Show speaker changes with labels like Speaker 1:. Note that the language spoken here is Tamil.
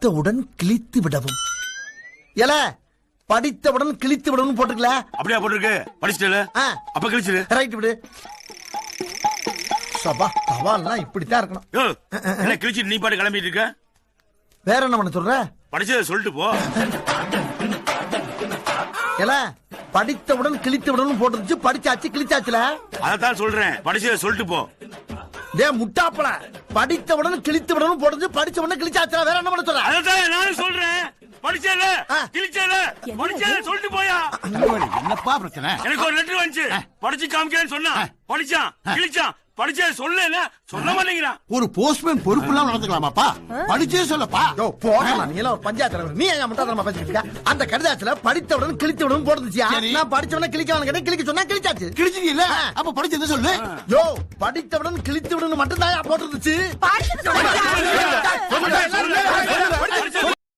Speaker 1: படித்தவுடன் கிழித்து விடவும். எல படித்தவுடன் கிழித்து விடவும் போட்டுக்கல.
Speaker 2: அப்படியா போட்டிருக்கு? படிச்சுட்டு அப்ப கிழிச்சிடு.
Speaker 1: ரைட் விடு. சபா சவால்லாம் இப்படித்தான் இருக்கணும்.
Speaker 2: என்ன கிழிச்சிட்டு நீ பாட்டு கிளம்பிட்டு இருக்க?
Speaker 1: வேற என்ன பண்ண சொல்ற?
Speaker 2: படிச்சதை சொல்லிட்டு போ.
Speaker 1: எல படித்தவுடன் கிழித்து விடவும் போட்டுருச்சு. படிச்சாச்சு கிழிச்சாச்சுல.
Speaker 2: அதான் சொல்றேன், படிச்சதை சொல்லிட்டு போ.
Speaker 1: டே முட்டாப்பல, படித்தவுடன் கிழித்து விடவும் போட்டுருச்சு. படிச்ச உடனே கிழிச்சாச்சுல. வேற என்ன பண்ண சொல்ற?
Speaker 2: அதான் நானும் சொல்றேன், படிச்சல கிழிச்சல படிச்சத சொல்லிட்டு போயா.
Speaker 3: என்னப்பா பிரச்சனை?
Speaker 2: எனக்கு ஒரு லெட்டர் வந்துச்சு, படிச்சு காமிக்கிறேன்னு சொன்னா படிச்சான் கிழிச்சான். படிச்சத சொல்ல சொல்ல மாட்டேங்கிறான்.
Speaker 3: ஒரு போஸ்ட்மேன் பொறுப்பு எல்லாம் நடந்துக்கலாமாப்பா? படிச்சே சொல்லப்பா.
Speaker 1: போகலாம். நீ எல்லாம் ஒரு பஞ்சாயத்து தலைவர். நீ ஏன் முட்டாதனமா பேசிட்டு இருக்க? அந்த கடிதாச்சுல படித்தவுடன் கிழித்து விடவும் போட்டுருச்சியா? நான் படிச்சவன கிழிக்கவன கேட்டேன், கிழிக்க சொன்னா கிழிச்சாச்சு.
Speaker 3: கிழிச்சிட்டீல்ல, அப்ப படிச்சதை சொல்லு.
Speaker 1: யோ படித்தவுடன் கிழித்து விடணும் மட்டும் தான் போட்டுருந்துச்சு.